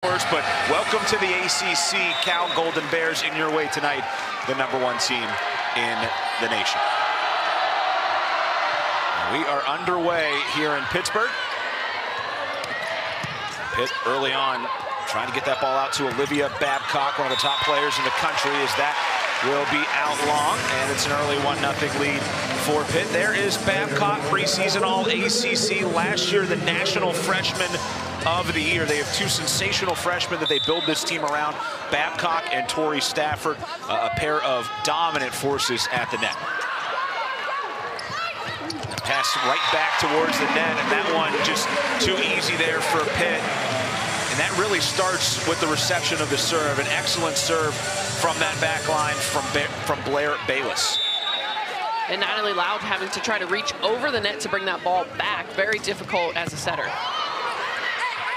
But welcome to the ACC Cal Golden Bears in your way tonight, the #1 team in the nation. We are underway here in Pittsburgh. Pitt early on trying to get that ball out to Olivia Babcock, one of the top players in the country, as that will be out long, and it's an early 1-0 lead for Pitt. There is Babcock, preseason All-ACC last year, the national freshman of the year. They have two sensational freshmen that they build this team around, Babcock and Tori Stafford, a pair of dominant forces at the net. And pass right back towards the net, and that one just too easy there for Pitt. And that really starts with the reception of the serve. An excellent serve from that back line from Blair Bayless. And Natalie Loud having to try to reach over the net to bring that ball back. Very difficult as a setter.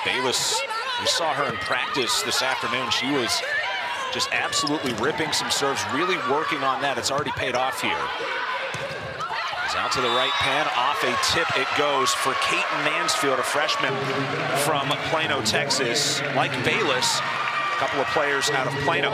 Bayless, we saw her in practice this afternoon. She was just absolutely ripping some serves, really working on that. It's already paid off here. It's out to the right pan, off a tip it goes for Kaiten Mansfield, a freshman from Plano, Texas. Like Bayless, a couple of players out of Plano.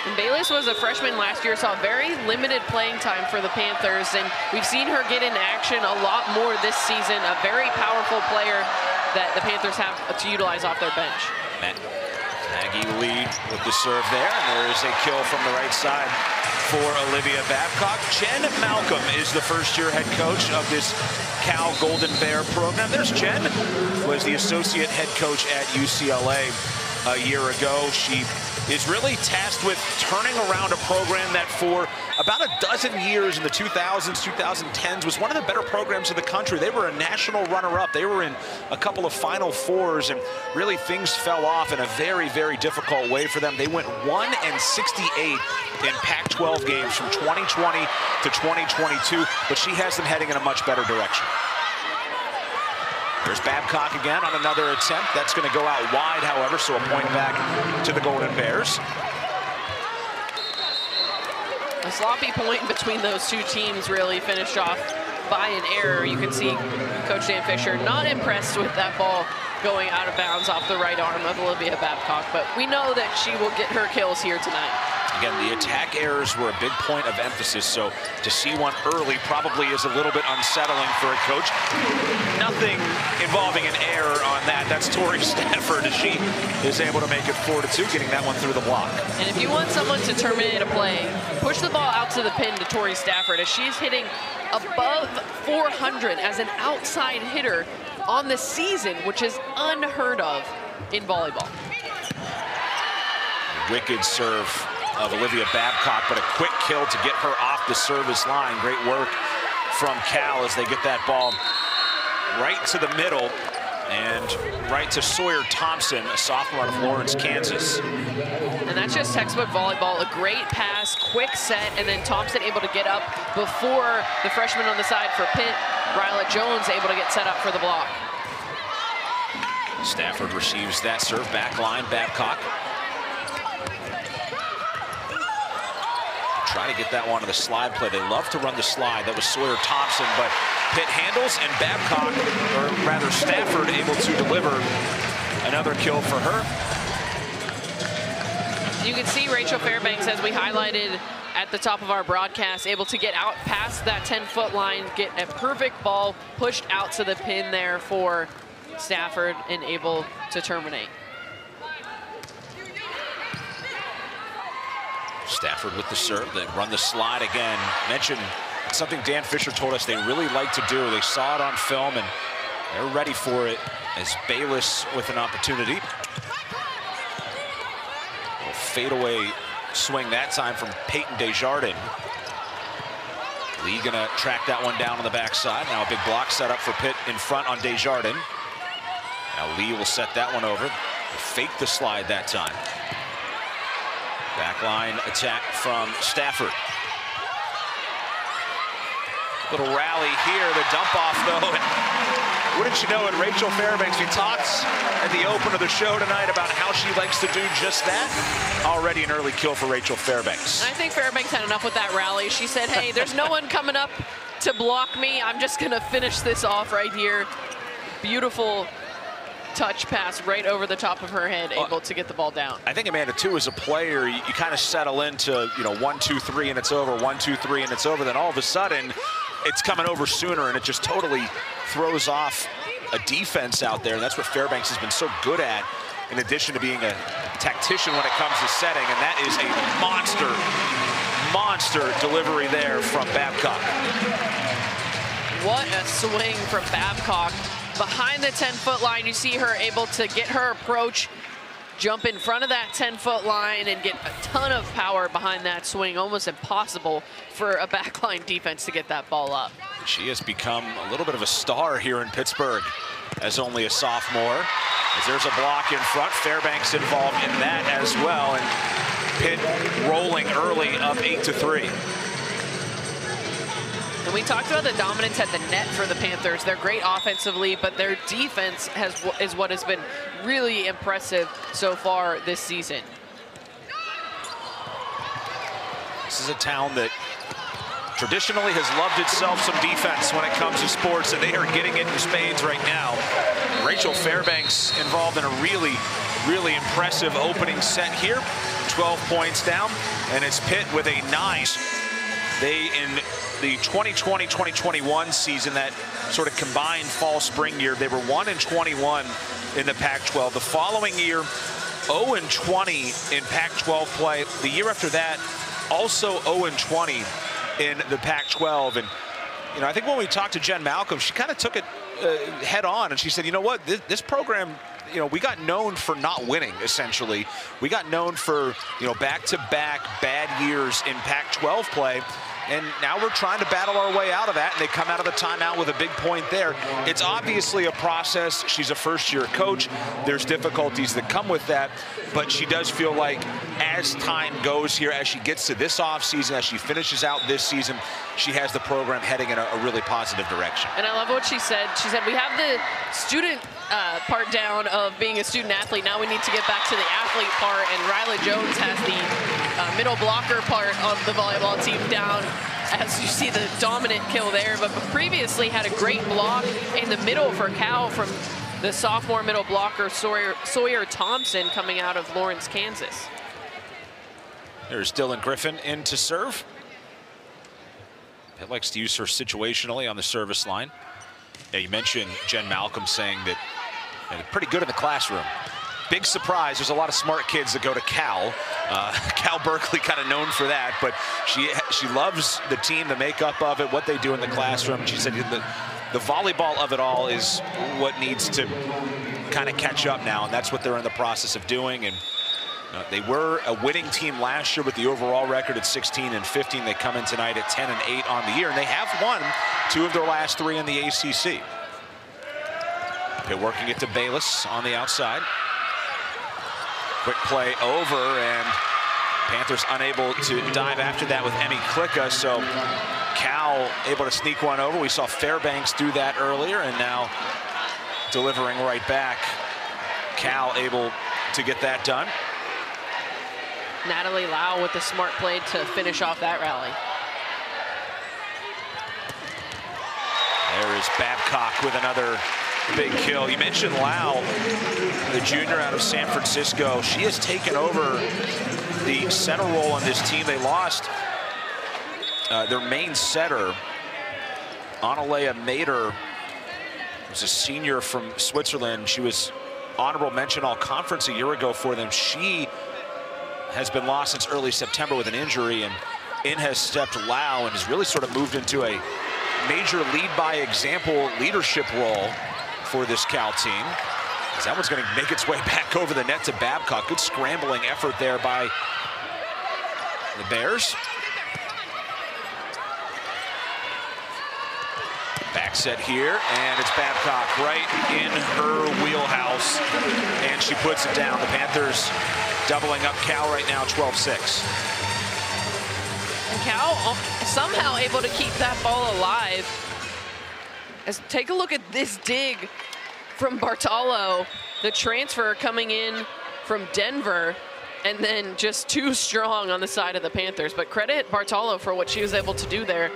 And Bayless was a freshman last year, saw very limited playing time for the Panthers, and we've seen her get into action a lot more this season. A very powerful player that the Panthers have to utilize off their bench. Maggie Lee with the serve there, and there is a kill from the right side for Olivia Babcock. Jen Malcolm is the first-year head coach of this Cal Golden Bear program. There's Jen, who was the associate head coach at UCLA a year ago. She is really tasked with turning around a program that for about a dozen years in the 2000s, 2010s was one of the better programs in the country. They were a national runner-up. They were in a couple of Final Fours, and really things fell off in a very, very difficult way for them. They went 1-68 in Pac-12 games from 2020 to 2022, but she has them heading in a much better direction. There's Babcock again on another attempt. That's going to go out wide, however, so a point back to the Golden Bears. A sloppy point between those two teams, really finished off by an error. You can see Coach Dan Fisher not impressed with that ball going out of bounds off the right arm of Olivia Babcock, but we know that she will get her kills here tonight. Again, the attack errors were a big point of emphasis, so to see one early probably is a little bit unsettling for a coach. Nothing involving an error on that. That's Tori Stafford as she is able to make it 4-2, getting that one through the block. And if you want someone to terminate a play, push the ball out to the pin to Tori Stafford, as she's hitting above 400 as an outside hitter on the season, which is unheard of in volleyball. Wicked serve of Olivia Babcock, but a quick kill to get her off the service line. Great work from Cal as they get that ball right to the middle and right to Sawyer Thompson, a sophomore out of Lawrence, Kansas. And that's just textbook volleyball. A great pass, quick set, and then Thompson able to get up before the freshman on the side for Pitt, Ryla Jones, able to get set up for the block. Stafford receives that serve, back line, Babcock. Try to get that one to the slide play. They love to run the slide. That was Sawyer Thompson, but Pitt handles, and Babcock, or rather Stafford, able to deliver another kill for her. You can see Rachel Fairbanks, as we highlighted at the top of our broadcast, able to get out past that 10-foot line, get a perfect ball pushed out to the pin there for Stafford, and able to terminate. Stafford with the serve, they run the slide again. Mentioned something Dan Fisher told us they really like to do. They saw it on film and they're ready for it, as Bayless with an opportunity. A fadeaway swing that time from Peyton Desjardins. Lee gonna track that one down on the backside. Now a big block set up for Pitt in front on Desjardins. Now Lee will set that one over. Fake the slide that time. Backline attack from Stafford. Little rally here, the dump off though. And wouldn't you know it, Rachel Fairbanks, we talked at the open of the show tonight about how she likes to do just that. Already an early kill for Rachel Fairbanks. I think Fairbanks had enough with that rally. She said, hey, there's no one coming up to block me. I'm just gonna finish this off right here. Beautiful touch pass right over the top of her head, able to get the ball down. I think, Amanda, too, as a player, you kind of settle into, 1, 2, 3, and it's over, 1, 2, 3, and it's over. Then all of a sudden, it's coming over sooner, and it just totally throws off a defense out there. And that's what Fairbanks has been so good at, in addition to being a tactician when it comes to setting. And that is a monster delivery there from Babcock. What a swing from Babcock. Behind the 10-foot line, you see her able to get her approach, jump in front of that 10-foot line, and get a ton of power behind that swing. Almost impossible for a backline defense to get that ball up. She has become a little bit of a star here in Pittsburgh as only a sophomore. As there's a block in front, Fairbanks involved in that as well, and Pitt rolling early up 8-3. And we talked about the dominance at the net for the Panthers. They're great offensively, but their defense is what has been really impressive so far this season. This is a town that traditionally has loved itself some defense when it comes to sports, and they are getting it in spades right now. Rachel Fairbanks involved in a really impressive opening set here. 12 points down, and it's Pitt with a 9. They, in the 2020-2021 season, that sort of combined fall-spring year, they were 1-21 in the Pac-12. The following year, 0-20 in Pac-12 play. The year after that, also 0-20 in the Pac-12. And, I think when we talked to Jen Malcolm, she kind of took it head on, and she said, you know what, this program, we got known for not winning, essentially. We got known for, back-to-back bad years in Pac-12 play. And now we're trying to battle our way out of that, and they come out of the timeout with a big point there. It's obviously a process. She's a first-year coach. There's difficulties that come with that, but she does feel like as time goes here, as she gets to this offseason, as she finishes out this season, she has the program heading in a really positive direction. And I love what she said. She said, we have the student part down of being a student athlete. Now we need to get back to the athlete part, and Ryla Jones has the middle blocker part of the volleyball team down, as you see the dominant kill there, but previously had a great block in the middle for Cal from the sophomore middle blocker Sawyer Thompson, coming out of Lawrence, Kansas. There's Dylan Griffin in to serve. Pitt likes to use her situationally on the service line. Yeah, you mentioned Jen Malcolm saying that they're pretty good in the classroom. Big surprise, there's a lot of smart kids that go to Cal. Cal Berkeley kind of known for that, but she loves the team, the makeup of it, what they do in the classroom. She said the volleyball of it all is what needs to kind of catch up now, and that's what they're in the process of doing. And they were a winning team last year with the overall record at 16-15. They come in tonight at 10-8 on the year, and they have won 2 of their last 3 in the ACC. Pitt working it to Bayless on the outside. Quick play over, and Panthers unable to dive after that with Emmy Klicka, so Cal able to sneak one over. We saw Fairbanks do that earlier, and now delivering right back. Cal able to get that done. Natalie Lau with the smart play to finish off that rally. There is Babcock with another big kill. You mentioned Lau, the junior out of San Francisco. She has taken over the center role on this team. They lost their main setter, Annalea Mader, who's a senior from Switzerland. She was honorable mention all conference a year ago for them. She has been lost since early September with an injury, and in has stepped Lau and has really sort of moved into a major lead by example leadership role for this Cal team. That one's going to make its way back over the net to Babcock. Good scrambling effort there by the Bears. Back set here, and it's Babcock right in her wheelhouse, and she puts it down. The Panthers doubling up Cal right now, 12-6. And Cal somehow able to keep that ball alive. Take a look at this dig from Bartolo, the transfer coming in from Denver, and then just too strong on the side of the Panthers. But credit Bartolo for what she was able to do there,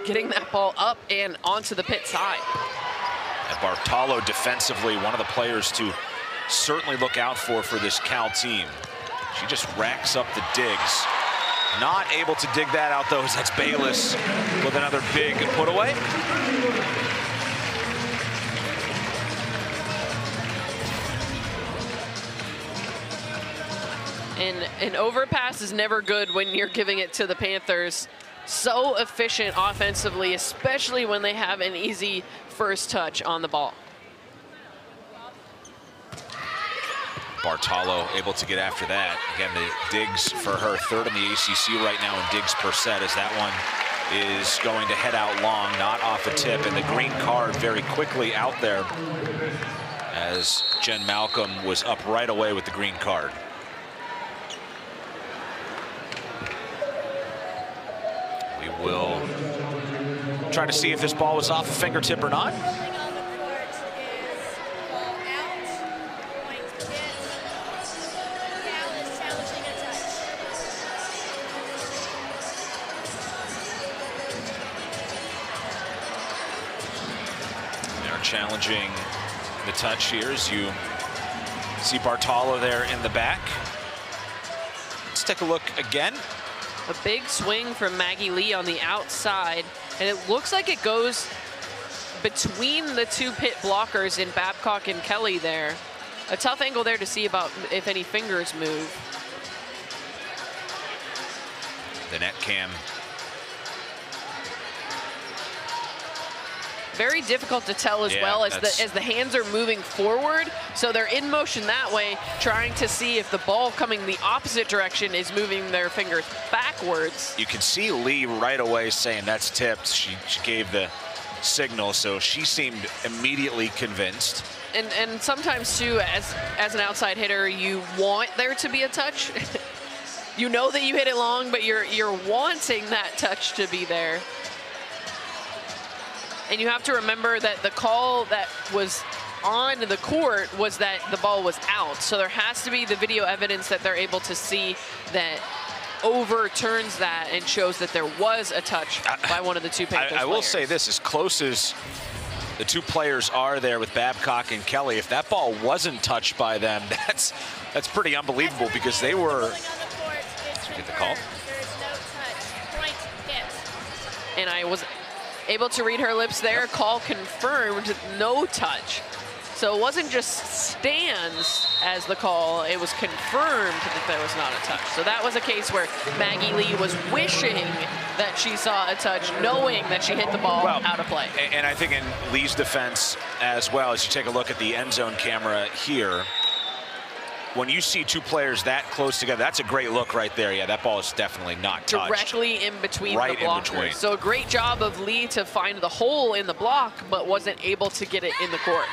getting that ball up and onto the Pitt side. And Bartolo defensively, one of the players to certainly look out for this Cal team. She just racks up the digs. Not able to dig that out, though, as that's Bayless with another big put away. And an overpass is never good when you're giving it to the Panthers. So efficient offensively, especially when they have an easy first touch on the ball. Bartolo able to get after that. Again, the digs for her, third in the ACC right now in digs per set, as that one is going to head out long, not off a tip. And the green card very quickly out there, as Jen Malcolm was up right away with the green card. We will try to see if this ball was off a fingertip or not. Challenging the touch here as you see Bartolo there in the back. Let's take a look again. A big swing from Maggie Lee on the outside, and it looks like it goes between the two Pitt blockers in Babcock and Kelly there. A tough angle there to see about if any fingers move. The net cam. Very difficult to tell as well as the hands are moving forward. So they're in motion that way, trying to see if the ball coming the opposite direction is moving their fingers backwards. You can see Lee right away saying that's tipped. She gave the signal, so she seemed immediately convinced. And sometimes too, as an outside hitter, you want there to be a touch. You know that you hit it long, but you're wanting that touch to be there. And you have to remember that the call that was on the court was that the ball was out. So there has to be the video evidence that they're able to see that overturns that and shows that there was a touch by one of the two Panthers I will say this, as close as the two players are there with Babcock and Kelly, if that ball wasn't touched by them, that's pretty unbelievable, because they were. Let's get the call. And I was able to read her lips there. Call confirmed, no touch. So it wasn't just stands as the call, it was confirmed that there was not a touch. So that was a case where Maggie Lee was wishing that she saw a touch, knowing that she hit the ball out of play. And I think in Lee's defense as well, as you take a look at the end zone camera here, when you see two players that close together, that's a great look right there. Yeah, that ball is definitely not touched. Directly in between the blockers. So a great job of Lee to find the hole in the block, but wasn't able to get it in the court.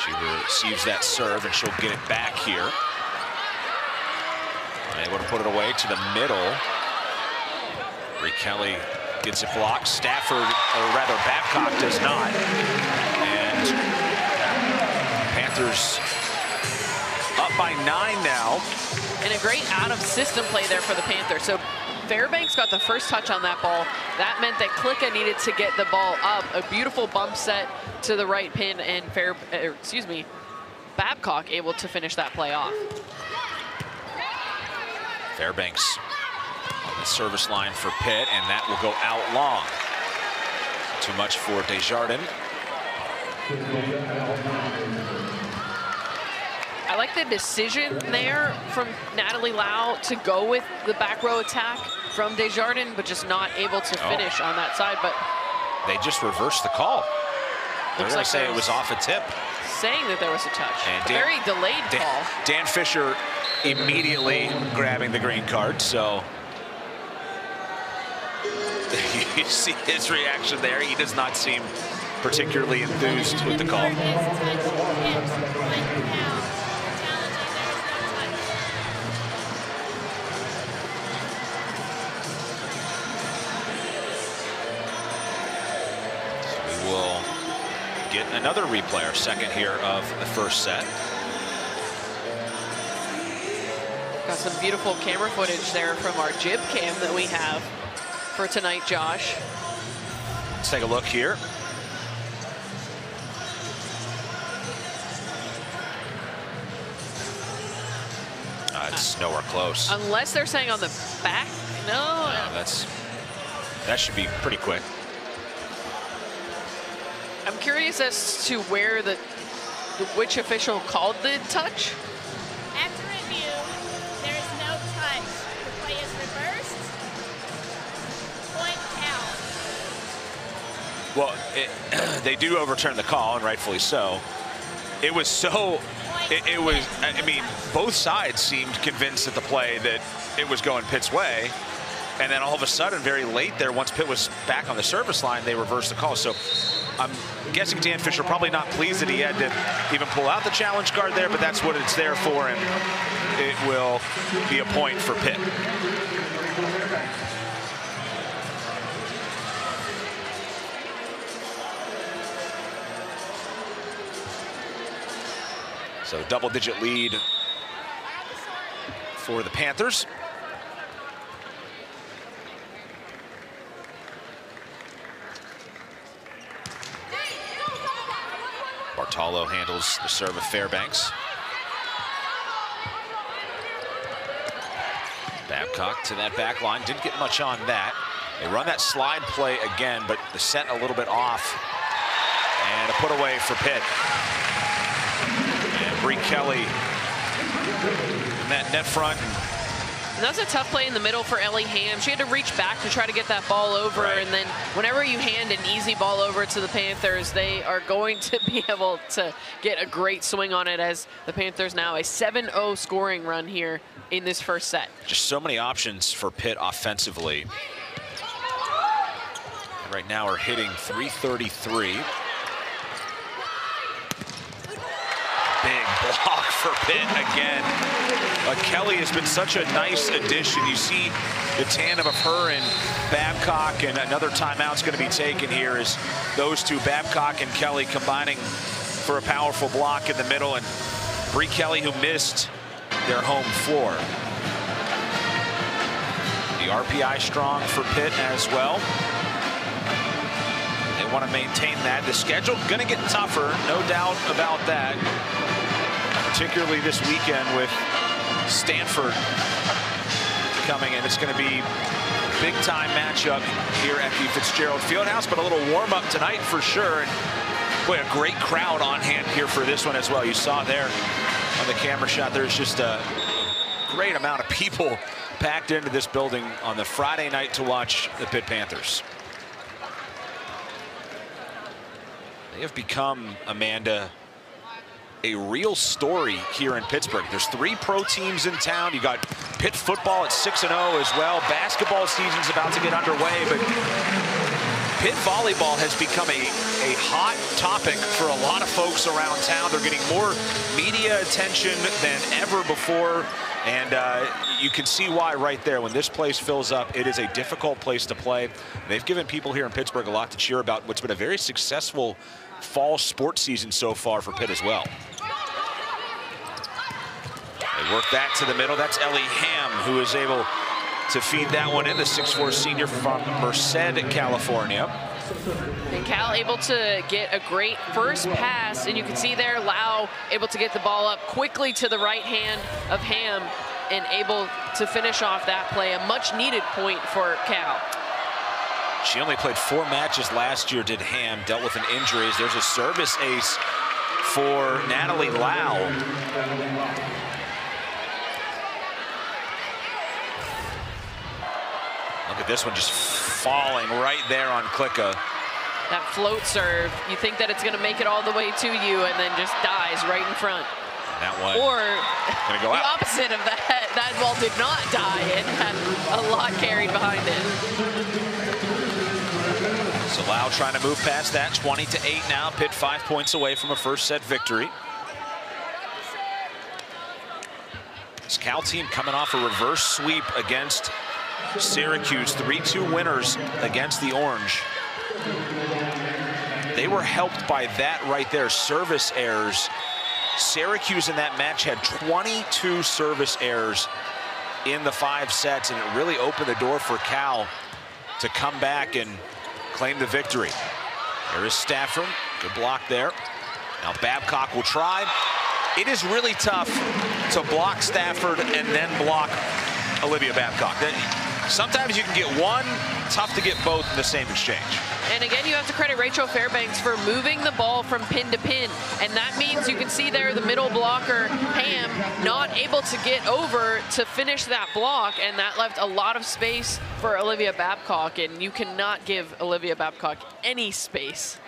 She receives that serve, and she'll get it back here. Able to put it away to the middle. Bree Kelly gets it blocked. Stafford, or rather Babcock, does not. And Panthers up by 9 now. And a great out-of-system play there for the Panthers. So Fairbanks got the first touch on that ball. That meant that Klicka needed to get the ball up. A beautiful bump set to the right pin, and Babcock able to finish that play off. Fairbanks on the service line for Pitt, and that will go out long. Too much for Desjardins. I like the decision there from Natalie Lau to go with the back row attack from Desjardins, but just not able to finish on that side. But they just reversed the call. They're going to say it was off a tip. Saying that there was a touch. And very delayed call. Dan Fisher immediately grabbing the green card. So you see his reaction there. He does not seem particularly enthused with the call. We'll get another replay, our second here of the first set. Got some beautiful camera footage there from our jib cam that we have for tonight, Josh. Let's take a look here. It's nowhere close. Unless they're saying on the back. No. That should be pretty quick. I'm curious as to where which official called the touch. After review, there is no touch. The play is reversed. Point count. Well, they do overturn the call, and rightfully so. It was so, it was, I mean, both sides seemed convinced at the play that it was going Pitt's way. And then all of a sudden, very late there, once Pitt was back on the service line, they reversed the call. So I'm guessing Dan Fisher probably not pleased that he had to even pull out the challenge card there, but that's what it's there for, and it will be a point for Pitt. So double-digit lead for the Panthers. Bartolo handles the serve of Fairbanks. Babcock to that back line. Didn't get much on that. They run that slide play again, but the set a little bit off. And a put away for Pitt. And Bree Kelly in that net front. And that was a tough play in the middle for Ellie Ham. She had to reach back to try to get that ball over. Right. And then whenever you hand an easy ball over to the Panthers, they are going to be able to get a great swing on it, as the Panthers now a 7-0 scoring run here in this first set. Just so many options for Pitt offensively. Right now we're hitting .333. Big block for Pitt again. Kelly has been such a nice addition. You see the tandem of her and Babcock, and another timeout's going to be taken here as those two, Babcock and Kelly, combining for a powerful block in the middle, and Bree Kelly, who missed their home floor. The RPI strong for Pitt as well. They want to maintain that. The schedule going to get tougher, no doubt about that. Particularly this weekend with Stanford coming in. It's going to be a big-time matchup here at the Fitzgerald Fieldhouse, but a little warm-up tonight for sure. And boy, a great crowd on hand here for this one as well. You saw there on the camera shot, there's just a great amount of people packed into this building on the Friday night to watch the Pitt Panthers. They have become, Amanda, a real story here in Pittsburgh. There's 3 pro teams in town. You got Pitt football at 6-0 as well. Basketball season's about to get underway, but Pitt volleyball has become a hot topic for a lot of folks around town. They're getting more media attention than ever before, and you can see why right there. When this place fills up, it is a difficult place to play. They've given people here in Pittsburgh a lot to cheer about what's been a very successful fall sports season so far for Pitt as well. They work that to the middle. That's Ellie Ham, who is able to feed that one in, the 6'4" senior from Merced, California. And Cal able to get a great first pass, and you can see there Lau able to get the ball up quickly to the right hand of Ham and able to finish off that play. A much needed point for Cal. She only played 4 matches last year, did Ham, dealt with an injury. There's a service ace for Natalie Lau. Look at this one just falling right there on Klicka. That float serve, you think that it's going to make it all the way to you and then just dies right in front. That one or gonna go the out. opposite of that. That ball did not die and had a lot carried behind it. So Lau trying to move past that. 20-8 now. Pitt 5 points away from a first set victory. This Cal team coming off a reverse sweep against Syracuse. 3-2 winners against the Orange. They were helped by that right there, service errors. Syracuse in that match had 22 service errors in the 5 sets, and it really opened the door for Cal to come back and claim the victory. There is Stafford, good block there. Now Babcock will try, it is really tough to block Stafford and then block Olivia Babcock. Sometimes you can get one, tough to get both in the same exchange. And again, you have to credit Rachel Fairbanks for moving the ball from pin to pin. And that means you can see there the middle blocker, Ham, not able to get over to finish that block. And that left a lot of space for Olivia Babcock. And you cannot give Olivia Babcock any space.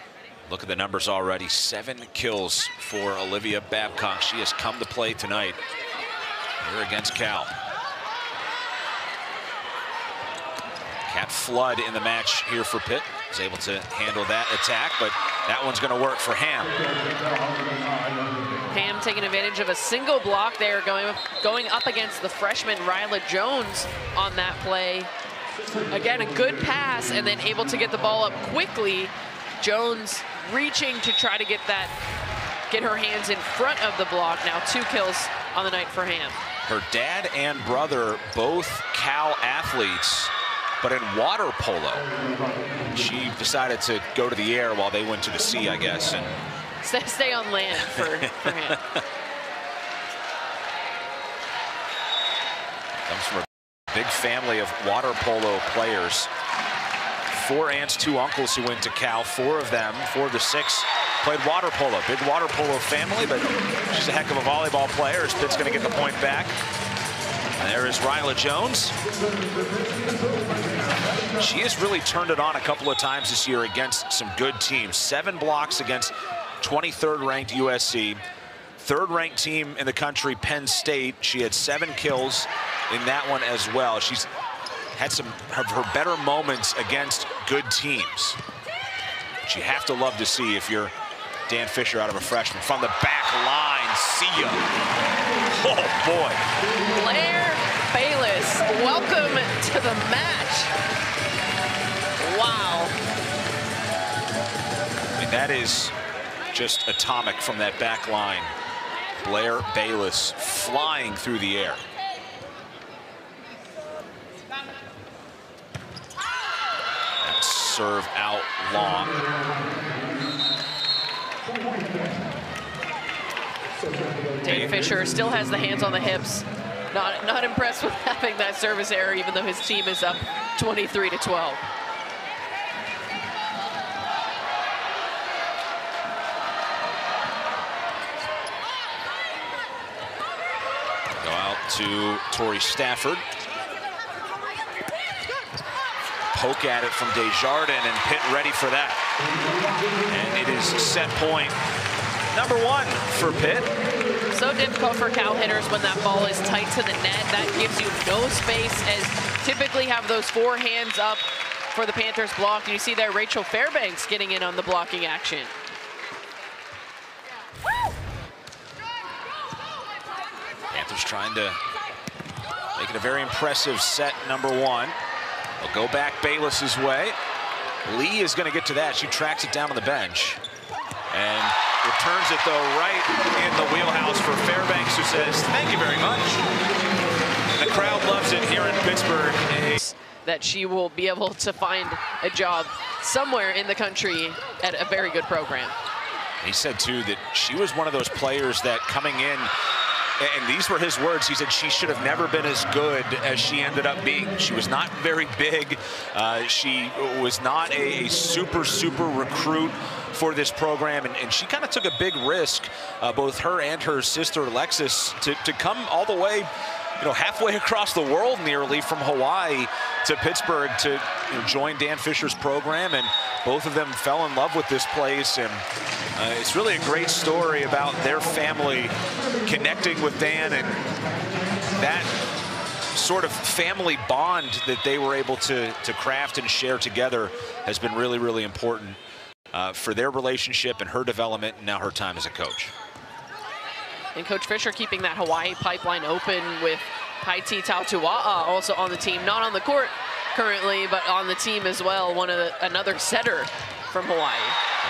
Look at the numbers already. 7 kills for Olivia Babcock. She has come to play tonight here against Cal. Kat Flood in the match here for Pitt. Is able to handle that attack, but that one's going to work for Ham. Ham taking advantage of a single block there, going up against the freshman Ryla Jones on that play. Again, a good pass, and then able to get the ball up quickly. Jones reaching to try to get her hands in front of the block. Now 2 kills on the night for Ham. Her dad and brother, both Cal athletes, but in water polo. She decided to go to the air while they went to the sea, I guess. And stay on land for him. Comes from a big family of water polo players. 4 aunts, 2 uncles who went to Cal. 4 of them, 4 of the 6, played water polo. Big water polo family, but she's a heck of a volleyball player. As Pitt's going to get the point back. And there is Ryla Jones. She has really turned it on a couple of times this year against some good teams. 7 blocks against 23rd ranked USC. 3rd ranked team in the country, Penn State. She had 7 kills in that one as well. She's had some of her better moments against good teams. But you have to love to see if you're Dan Fisher out of a freshman. From the back line, see ya. Oh boy. Blair Bayless, welcome to the match. Wow. I mean, that is just atomic from that back line. Blair Bayless flying through the air. That serve out long. Dan Fisher still has the hands on the hips. Not impressed with having that service error, even though his team is up 23-12. Go out to Tori Stafford. Poke at it from Desjardins, and Pitt ready for that. And it is set point number 1 for Pitt. So difficult for Cal hitters when that ball is tight to the net. That gives you no space, as typically have those 4 hands up for the Panthers block. And you see there Rachel Fairbanks getting in on the blocking action. Panthers trying to make it a very impressive set number 1. They'll go back Bayless's way. Lee is going to get to that. She tracks it down on the bench. And returns it, though, right in the wheelhouse for Fairbanks, who says, thank you very much. And the crowd loves it here in Pittsburgh. That she will be able to find a job somewhere in the country at a very good program. He said, too, that she was one of those players that coming in, and these were his words, he said she should have never been as good as she ended up being. She was not very big. She was not a super recruit for this program, and she kind of took a big risk, both her and her sister Alexis, to come all the way, halfway across the world nearly from Hawaii to Pittsburgh to join Dan Fisher's program, and both of them fell in love with this place. And it's really a great story about their family connecting with Dan, and that sort of family bond that they were able to craft and share together has been really important for their relationship and her development, and now her time as a coach. And Coach Fisher keeping that Hawaii pipeline open with Haiti Tautua'a also on the team, not on the court currently, but on the team as well. Another setter from Hawaii.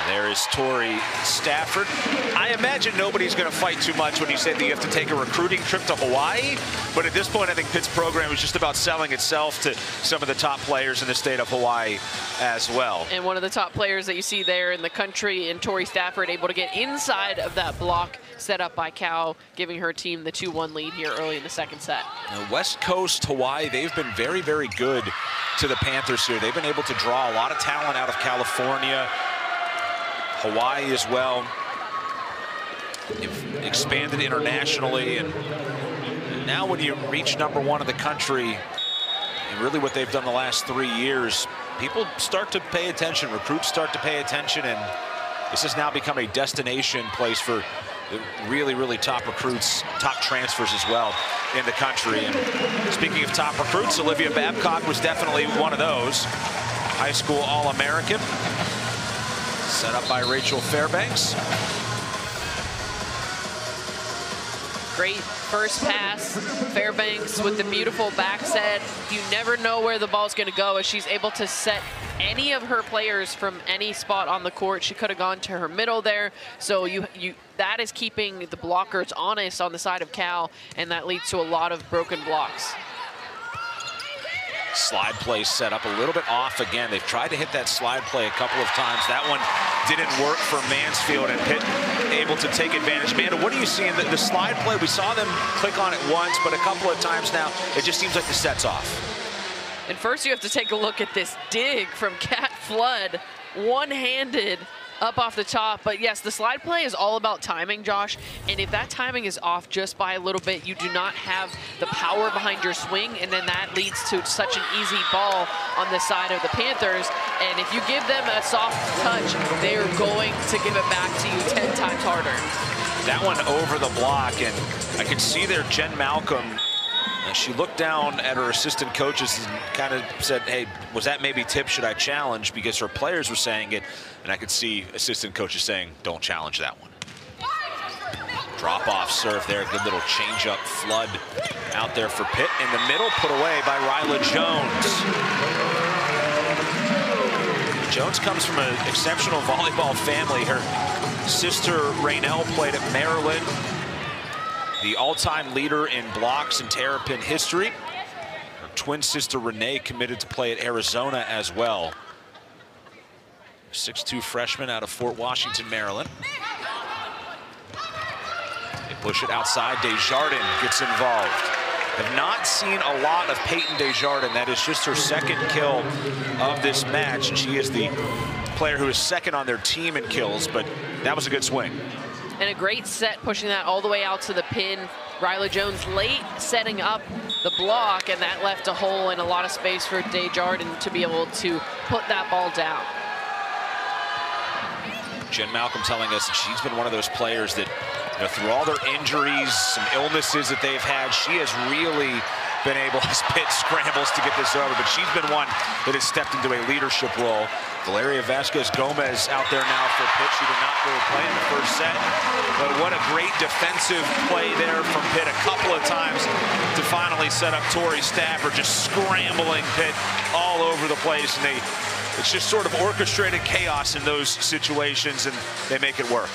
There is Tori Stafford. I imagine nobody's going to fight too much when you say that you have to take a recruiting trip to Hawaii. But at this point, I think Pitt's program is just about selling itself to some of the top players in the state of Hawaii as well. And one of the top players that you see there in the country, and Tori Stafford, able to get inside of that block set up by Cal, giving her team the 2-1 lead here early in the second set. Now, West Coast Hawaii, they've been very, very good to the Panthers here. They've been able to draw a lot of talent out of California, Hawaii as well. They've expanded internationally, and now when you reach #1 of the country, and really what they've done the last 3 years, people start to pay attention, recruits start to pay attention, and this has now become a destination place for really, really top recruits, top transfers as well in the country. And speaking of top recruits, Olivia Babcock was definitely one of those. High school All-American, set up by Rachel Fairbanks. Great first pass. Fairbanks with the beautiful back set. You never know where the ball's going to go as she's able to set any of her players from any spot on the court. She could have gone to her middle there. So that is keeping the blockers honest on the side of Cal, and that leads to a lot of broken blocks. Slide play set up a little bit off again. They've tried to hit that slide play a couple of times. That one didn't work for Mansfield, and Pitt able to take advantage. Amanda, what are you seeing? The slide play, we saw them click on it once, but a couple of times now, it just seems like the set's off. And first you have to take a look at this dig from Kat Flood, one-handed up off the top. But yes, the slide play is all about timing, Josh. And if that timing is off just by a little bit, you do not have the power behind your swing, and then that leads to such an easy ball on the side of the Panthers. And if you give them a soft touch, they are going to give it back to you 10 times harder. That one over the block, and I could see there Jen Malcolm. She looked down at her assistant coaches and kind of said, hey, was that maybe tip? Should I challenge? Because her players were saying it, and I could see assistant coaches saying, don't challenge that one. Drop off serve there, good little change up flood out there for Pitt. In the middle, put away by Ryla Jones. Jones comes from an exceptional volleyball family. Her sister Raynell played at Maryland. The all-time leader in blocks in Terrapin history. Her twin sister Renee committed to play at Arizona as well. 6'2" freshman out of Fort Washington, Maryland. They push it outside. Desjardins gets involved. Have not seen a lot of Peyton Desjardins. That is just her second kill of this match. And she is the player who is second on their team in kills, but that was a good swing. And a great set, pushing that all the way out to the pin. Ryla Jones late setting up the block, and that left a hole and a lot of space for Desjardins to be able to put that ball down. Jen Malcolm telling us that she's been one of those players that, you know, through all their injuries, some illnesses that they've had, she has really been able, as Pitt scrambles to get this over, but she's been one that has stepped into a leadership role. Valeria Vasquez-Gomez out there now for Pitt. She did not really play in the first set, but what a great defensive play there from Pitt a couple of times to finally set up Tori Stafford, just scrambling Pitt all over the place, and it's just sort of orchestrated chaos in those situations, and they make it work.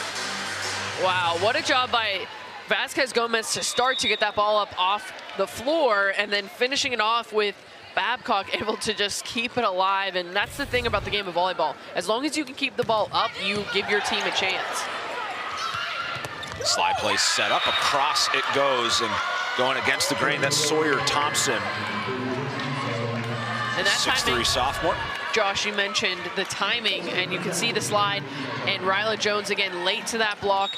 Wow, what a job by Vasquez-Gomez to start to get that ball up off the floor, and then finishing it off with Babcock able to just keep it alive. And that's the thing about the game of volleyball. As long as you can keep the ball up, you give your team a chance. Slide play set up, across it goes, and going against the grain, that's Sawyer Thompson. And that 6'3" sophomore. Josh, you mentioned the timing, and you can see the slide, and Ryla Jones again late to that block.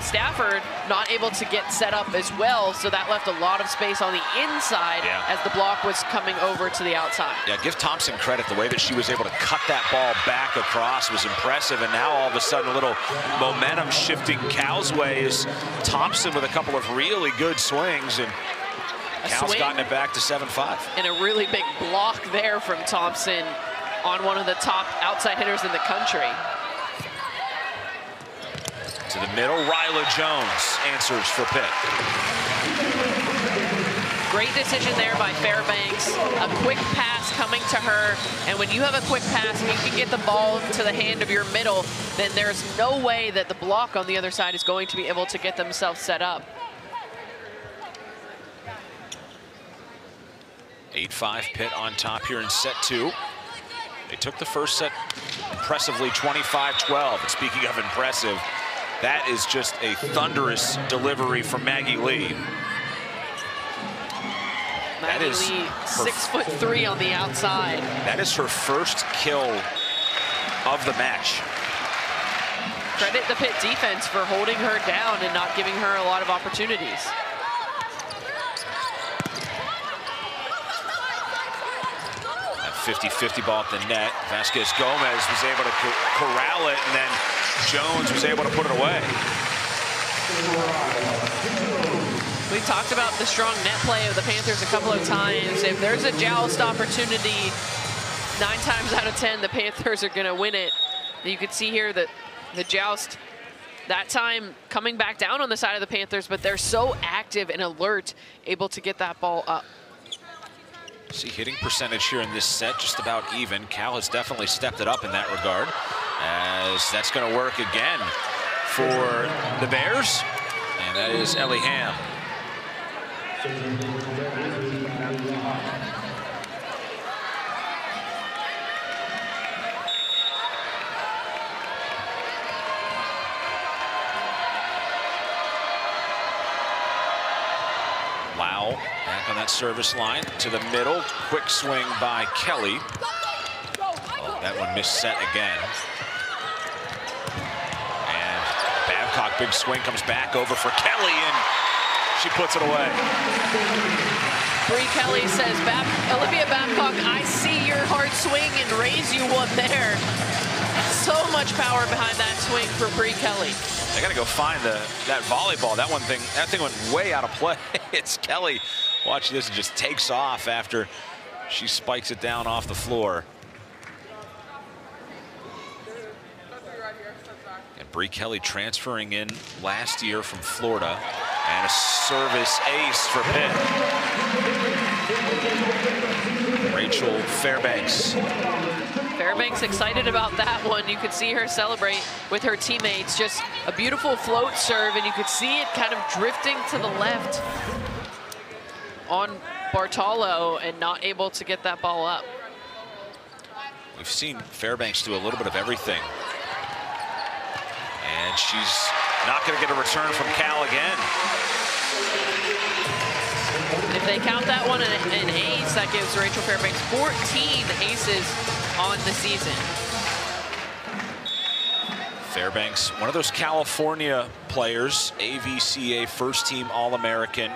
Stafford not able to get set up as well, so that left a lot of space on the inside as the block was coming over to the outside. Yeah, give Thompson credit. The way that she was able to cut that ball back across was impressive, and now all of a sudden a little momentum shifting Cal's way is Thompson with a couple of really good swings, and Cal's gotten it back to 7-5. And a really big block there from Thompson on one of the top outside hitters in the country. To the middle, Ryla Jones answers for Pitt. Great decision there by Fairbanks. A quick pass coming to her. And when you have a quick pass and you can get the ball to the hand of your middle, then there's no way that the block on the other side is going to be able to get themselves set up. 8-5 Pitt on top here in set 2. They took the first set impressively 25-12. And speaking of impressive, that is just a thunderous delivery from Maggie Lee. Maggie Lee, 6'3" on the outside. That is her first kill of the match. Credit the Pitt defense for holding her down and not giving her a lot of opportunities. That 50-50 ball at the net. Vasquez Gomez was able to corral it, and then Jones was able to put it away. We've talked about the strong net play of the Panthers a couple of times. If there's a joust opportunity, 9 times out of 10, the Panthers are going to win it. You could see here that the joust, that time coming back down on the side of the Panthers, but they're so active and alert, able to get that ball up. See hitting percentage here in this set, just about even. Cal has definitely stepped it up in that regard, as that's going to work again for the Bears, and that is Ellie Ham. Lau back on that service line to the middle. Quick swing by Kelly. Oh, that one missed set again. And Babcock, big swing, comes back over for Kelly, and she puts it away. Bree Kelly says, Olivia Babcock, I see your hard swing and raise you one there. So much power behind that swing for Bree Kelly. I gotta go find that volleyball. That thing went way out of play. It's Kelly. Watch this, and just takes off after she spikes it down off the floor. And Bree Kelly transferring in last year from Florida, and a service ace for Pitt. Rachel Fairbanks. Fairbanks excited about that one. You could see her celebrate with her teammates. Just a beautiful float serve, and you could see it kind of drifting to the left on Bartolo and not able to get that ball up. We've seen Fairbanks do a little bit of everything. And she's not going to get a return from Cal again. If they count that one an ace, that gives Rachel Fairbanks 14 aces on the season. Fairbanks, one of those California players, AVCA first team All-American,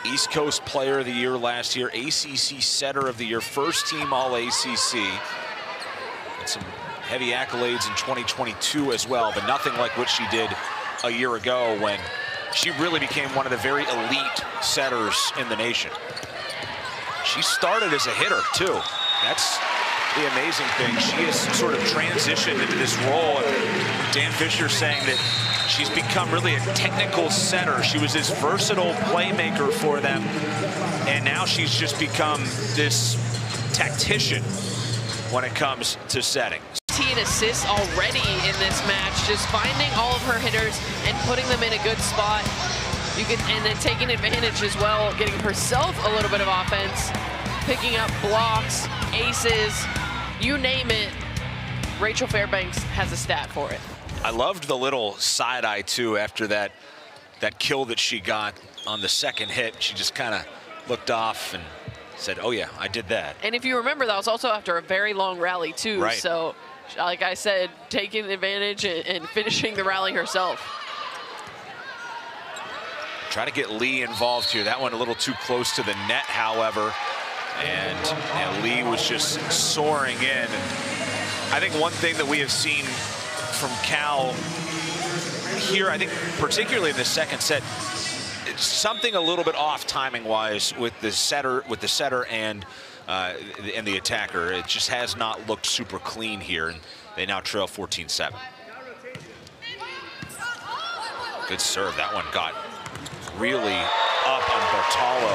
East Coast Player of the Year last year, ACC Setter of the Year, first team All-ACC. And some heavy accolades in 2022 as well, but nothing like what she did a year ago when she really became one of the very elite setters in the nation. She started as a hitter too. That's the amazing thing. She has sort of transitioned into this role. Dan Fisher saying that she's become really a technical setter. She was this versatile playmaker for them, and now she's just become this tactician when it comes to setting. 15 assists already in this match, just finding all of her hitters and putting them in a good spot. And then taking advantage as well, getting herself a little bit of offense, picking up blocks, aces, you name it. Rachel Fairbanks has a stat for it. I loved the little side eye too after that kill that she got on the second hit. She just kind of looked off and said, oh yeah, I did that. And if you remember, that was also after a very long rally too. Right. So like I said, taking advantage and finishing the rally herself. Try to get Lee involved here. That one a little too close to the net, however. And Lee was just soaring in. And I think one thing that we have seen from Cal here, I think particularly in the second set, it's something a little bit off timing-wise with the setter and the attacker. It just has not looked super clean here, and they now trail 14-7. Good serve. That one got really up on Bartolo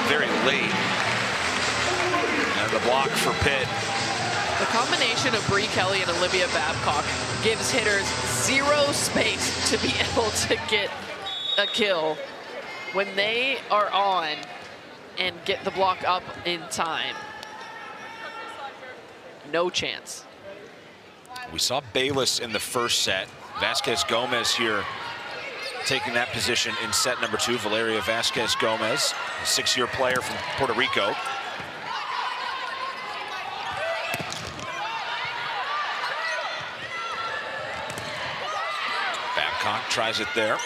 very late. And the block for Pitt. The combination of Bree Kelly and Olivia Babcock gives hitters zero space to be able to get a kill when they are on and get the block up in time. No chance. We saw Bayless in the first set. Vasquez Gomez here taking that position in set number 2. Valeria Vasquez Gomez, a 6-year player from Puerto Rico. Babcock tries it there.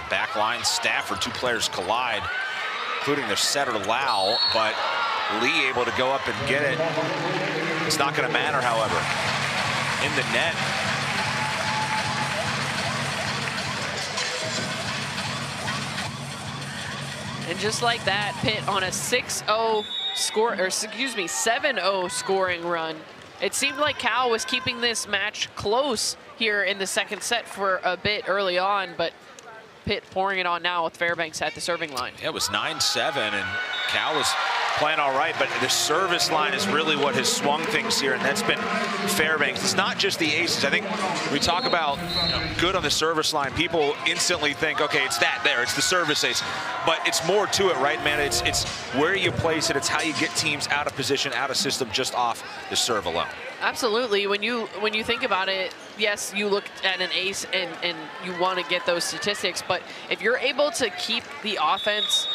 Back line, Stafford, 2 players collide, including their setter Lau, but Lee able to go up and get it. It's not going to matter, however. In the net. And just like that, Pitt on a 6-0 score, or excuse me, 7-0 scoring run. It seemed like Cal was keeping this match close here in the second set for a bit early on, but Pitt pouring it on now with Fairbanks at the serving line. Yeah, it was 9-7, and Cal was playing all right, but the service line is really what has swung things here, and that's been Fairbanks. It's not just the aces. I think we talk about good on the service line. People instantly think, okay, it's that there, it's the service ace. But it's more to it, right, man? It's where you place it. It's how you get teams out of position, out of system, just off the serve alone. Absolutely. When you think about it, yes, you look at an ace and you want to get those statistics, but if you're able to keep the offense,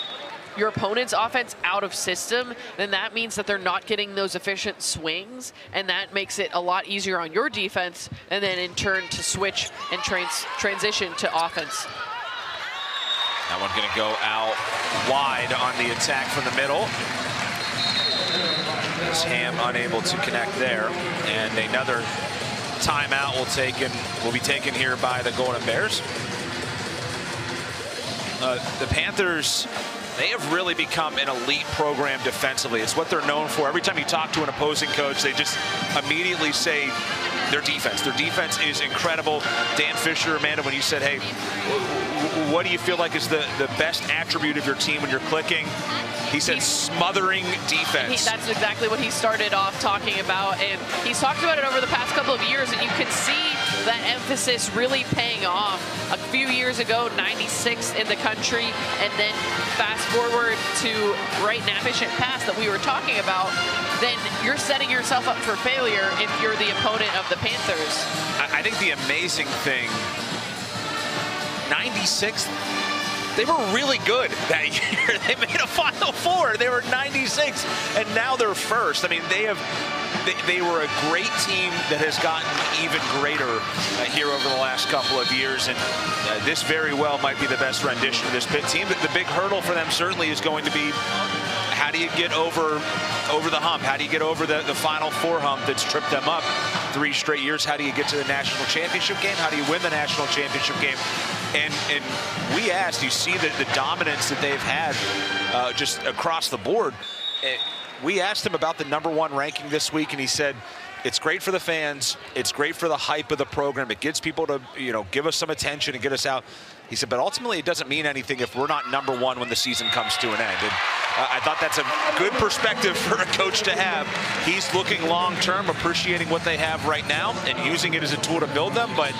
your opponent's offense, out of system, then that means that they're not getting those efficient swings, and that makes it a lot easier on your defense, and then in turn to switch and transition to offense. That one's going to go out wide on the attack from the middle. As Ham unable to connect there, and another timeout will be taken here by the Golden Bears. The Panthers, they have really become an elite program defensively. It's what they're known for. Every time you talk to an opposing coach, they just immediately say their defense. Their defense is incredible. Dan Fisher, Amanda, when you said, hey, what do you feel like is the best attribute of your team when you're clicking? He said smothering defense. That's exactly what he started off talking about, and he's talked about it over the past couple of years, and you can see that emphasis really paying off. A few years ago, 96th in the country, and then fast forward to right now, efficient pass that we were talking about, then you're setting yourself up for failure if you're the opponent of the Panthers. I think the amazing thing, 96th, they were really good that year. They made a Final Four. They were 96, and now they're first. I mean, they were a great team that has gotten even greater here over the last couple of years, and this very well might be the best rendition of this Pitt team. But the big hurdle for them certainly is going to be, how do you get over the hump? How do you get over the Final Four hump that's tripped them up 3 straight years? How do you get to the national championship game? How do you win the national championship game? And we asked, you see the dominance that they've had just across the board. We asked him about the #1 ranking this week, and he said, it's great for the fans. It's great for the hype of the program. It gets people to, give us some attention and get us out. He said, but ultimately it doesn't mean anything if we're not #1 when the season comes to an end. And I thought that's a good perspective for a coach to have. He's looking long-term, appreciating what they have right now and using it as a tool to build them, but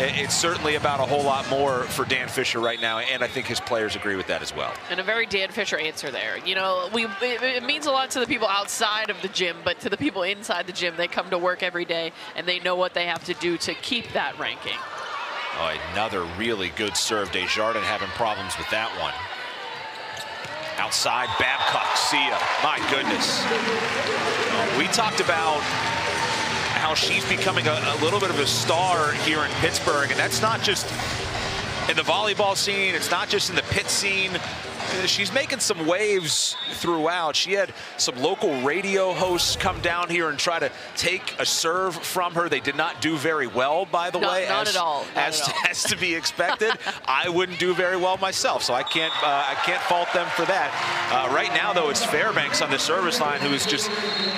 it's certainly about a whole lot more for Dan Fisher right now, and I think his players agree with that as well. And a very Dan Fisher answer there. It means a lot to the people outside of the gym, but to the people inside the gym, they come to work every day, and they know what they have to do to keep that ranking. Oh, another really good serve. Desjardins having problems with that one. Outside, Babcock, see ya. My goodness. We talked about how she's becoming a little bit of a star here in Pittsburgh, and that's not just in the volleyball scene, it's not just in the Pitt scene. She's making some waves throughout. She had some local radio hosts come down here and try to take a serve from her. They did not do very well, by the way. Not at all. As to be expected. I wouldn't do very well myself, so I can't fault them for that. Right now, though, it's Fairbanks on the service line who is just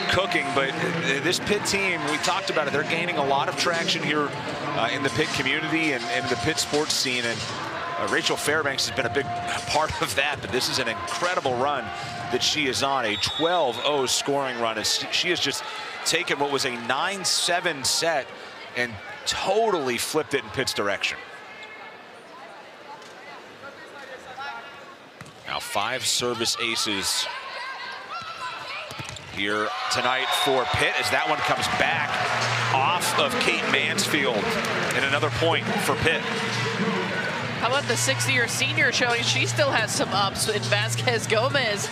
cooking. But this Pitt team, we talked about it, they're gaining a lot of traction here in the Pitt community and in the Pitt sports scene. And Rachel Fairbanks has been a big part of that, but this is an incredible run that she is on, a 12-0 scoring run. As she has just taken what was a 9-7 set and totally flipped it in Pitt's direction. Now 5 service aces here tonight for Pitt as that one comes back off of Kate Mansfield, and another point for Pitt. How about the 6th-year senior showing she still has some ups, and Vasquez Gomez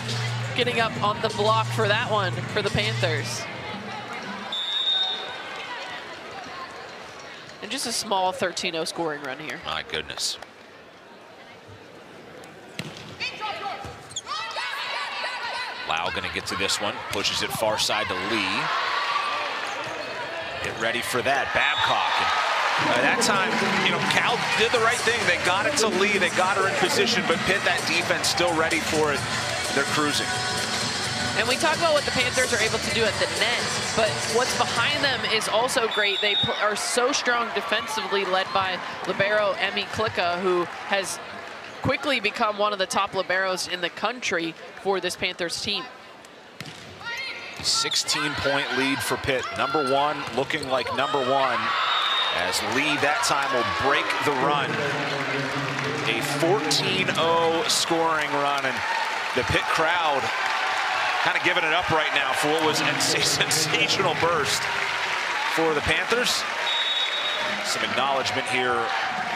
getting up on the block for that one for the Panthers. And just a small 13-0 scoring run here. My goodness. Lau gonna get to this one, pushes it far side to Lee. Get ready for that, Babcock. And that time, you know, Cal did the right thing. They got it to Lee, they got her in position, but Pitt, that defense still ready for it. They're cruising. And we talk about what the Panthers are able to do at the net, but what's behind them is also great. They are so strong defensively, led by libero Emmy Klicka, who has quickly become one of the top liberos in the country for this Panthers team. 16-point lead for Pitt. Number 1 looking like number 1 as Lee that time will break the run. A 14-0 scoring run, and the Pitt crowd kind of giving it up right now for what was a sensational burst for the Panthers. Some acknowledgement here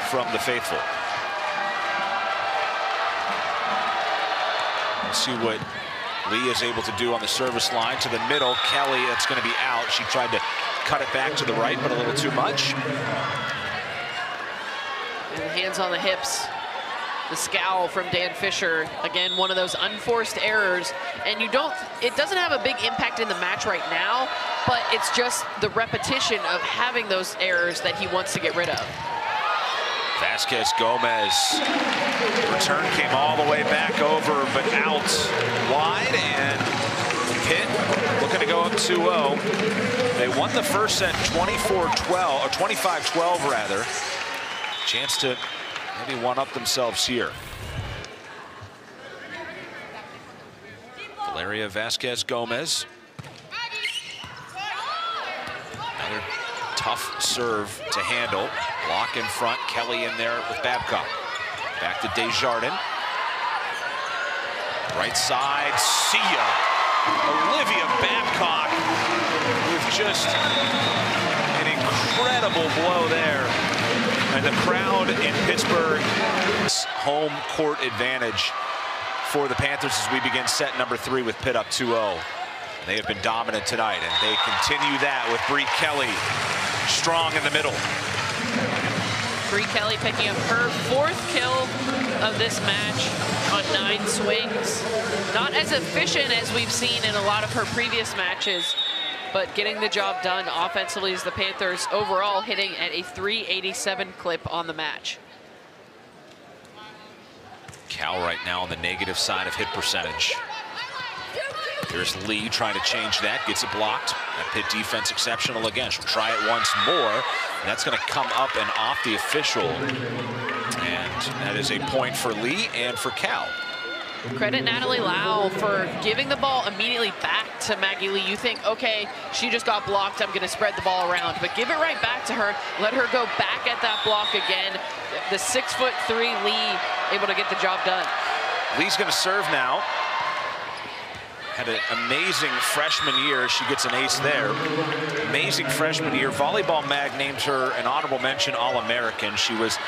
from the faithful. See what Lee is able to do on the service line to the middle. Kelly, that's going to be out. She tried to cut it back to the right, but a little too much. And hands on the hips. The scowl from Dan Fisher. Again, one of those unforced errors. And it doesn't have a big impact in the match right now, but it's just the repetition of having those errors that he wants to get rid of. Vasquez Gomez, return came all the way back over, but out wide, and Pitt looking to go up 2-0. They won the first set 24-12, or 25-12 rather. Chance to maybe one-up themselves here. Valeria Vasquez Gomez. Another tough serve to handle. Block in front, Kelly in there with Babcock. Back to Desjardins. Right side, see ya. Olivia Babcock with just an incredible blow there. And the crowd in Pittsburgh, home court advantage for the Panthers as we begin set number 3 with Pitt up 2-0. They have been dominant tonight, and they continue that with Bree Kelly strong in the middle. Bree Kelly picking up her 4th kill of this match on 9 swings. Not as efficient as we've seen in a lot of her previous matches, but getting the job done offensively as the Panthers overall hitting at a 387 clip on the match. Cal right now on the negative side of hit percentage. Here's Lee trying to change that, gets it blocked. That Pitt defense exceptional again. She'll try it once more, and that's going to come up and off the official. And that is a point for Lee and for Cal. Credit Natalie Lau for giving the ball immediately back to Maggie Lee. You think, okay, she just got blocked, I'm going to spread the ball around. But give it right back to her. Let her go back at that block again. The 6'3" Lee able to get the job done. Lee's going to serve now. Had an amazing freshman year. She gets an ace there. Amazing freshman year. Volleyball Mag named her an honorable mention All-American. She was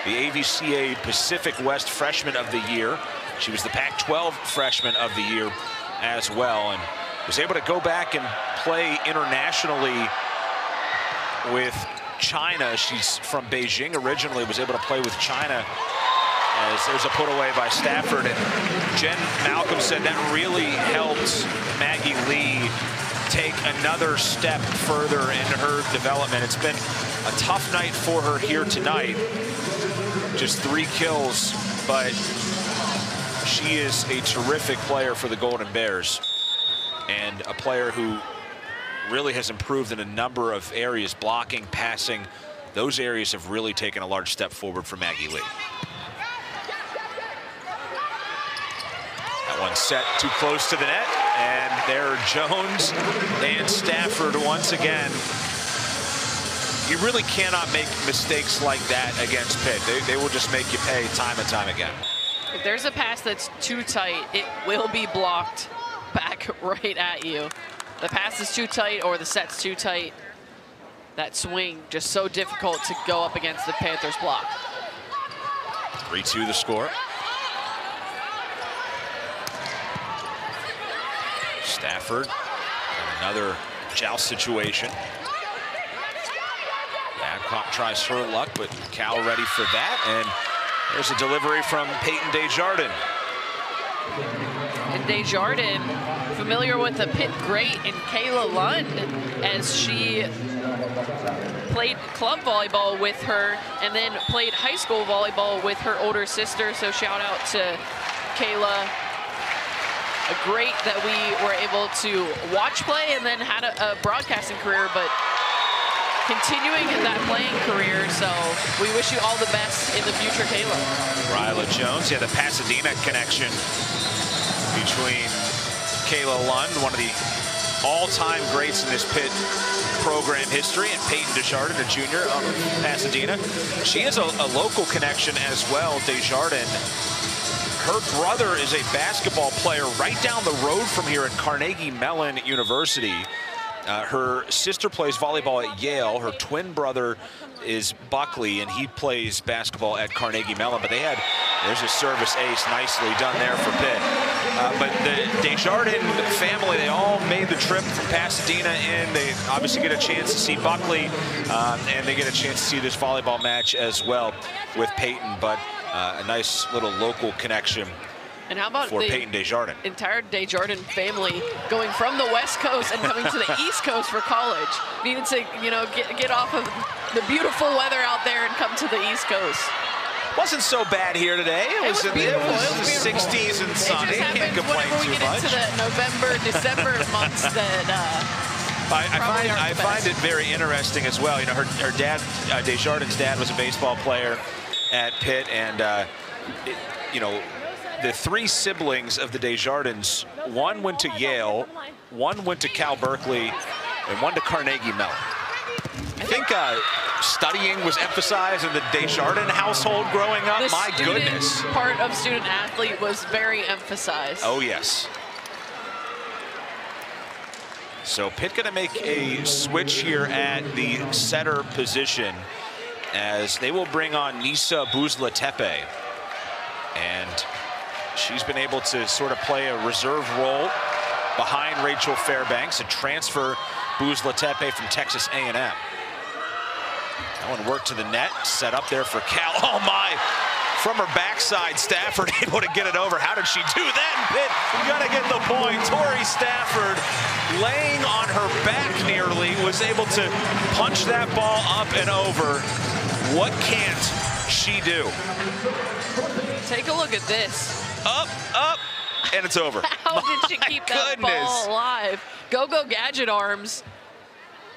the AVCA Pacific West Freshman of the Year. She was the Pac-12 Freshman of the Year as well, and was able to go back and play internationally with China. She's from Beijing originally, was able to play with China, as there's a put away by Stafford. And Jen Malcolm said that really helped Maggie Lee take another step further in her development. It's been a tough night for her here tonight. Just 3 kills, but she is a terrific player for the Golden Bears, and a player who really has improved in a number of areas. Blocking, passing, those areas have really taken a large step forward for Maggie Lee. one set too close to the net, and there are Jones and Stafford once again. You really cannot make mistakes like that against Pitt. They will just make you pay time and time again. If there's a pass that's too tight, it will be blocked back right at you. The pass is too tight or the set's too tight. That swing just so difficult to go up against the Panthers block. 3-2 the score. Stafford, another joust situation. Babcock tries her luck, but Cal ready for that. And there's a delivery from Peyton Desjardins. And Desjardins, familiar with the Pitt great in Kayla Lund, as she played club volleyball with her and then played high school volleyball with her older sister. So shout out to Kayla. Great that we were able to watch play and then had a broadcasting career, but continuing that playing career. So we wish you all the best in the future, Kayla. Ryla Jones, yeah, the Pasadena connection between Kayla Lund, one of the all-time greats in this Pitt program history, and Peyton Desjardins, a junior of Pasadena. She has a local connection as well, Desjardins. Her brother is a basketball player right down the road from here at Carnegie Mellon University. Her sister plays volleyball at Yale. Her twin brother is Buckley, and he plays basketball at Carnegie Mellon. But there's a service ace, nicely done there for Pitt. But the Desjardins family, they all made the trip from Pasadena in. They obviously get a chance to see Buckley, and they get a chance to see this volleyball match as well with Peyton. But a nice little local connection. And how about for Peyton Desjardins? Entire Desjardins family going from the West Coast and coming to the East Coast for college. Needed to, get off of the beautiful weather out there and come to the East Coast. Wasn't so bad here today. It was beautiful. It was 60s and sunny. Can't complain too much. Whenever we get into the November, December months that I find it very interesting as well. Her dad, Desjardins' dad, was a baseball player at Pitt, and the three siblings of the Desjardins, one went to Yale, one went to Cal Berkeley, and one to Carnegie Mellon. I think studying was emphasized in the Desjardins household growing up. My goodness. Part of student athlete was very emphasized. Oh, yes. So Pitt going to make a switch here at the setter position as they will bring on Nisa Buzla-Tepe. And she's been able to sort of play a reserve role behind Rachel Fairbanks, a transfer Buzla-Tepe from Texas A&M. That one worked to the net, set up there for Cal. Oh my! From her backside, Stafford able to get it over. How did she do that? Pitt, you gotta get the point. Tori Stafford, laying on her back nearly, was able to punch that ball up and over. What can't she do? Take a look at this. Up, and it's over. How did she keep that ball alive? Go-go gadget arms.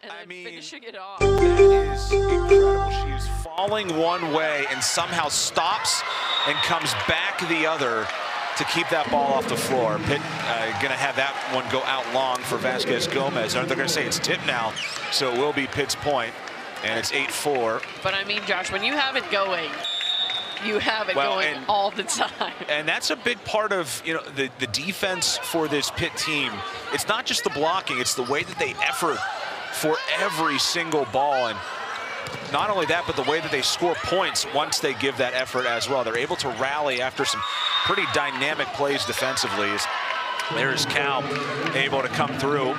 And then finishing it off. That is incredible. She is falling one way and somehow stops and comes back the other to keep that ball off the floor. Pitt going to have that one go out long for Vasquez Gomez. They're going to say it's tipped now, so it will be Pitt's point, and it's 8-4. But I mean, Josh, when you have it going, you have it going all the time. And that's a big part of the defense for this Pitt team. It's not just the blocking, it's the way that they effort for every single ball. And not only that, but the way that they score points once they give that effort as well. They're able to rally after some pretty dynamic plays defensively. There's Cal able to come through.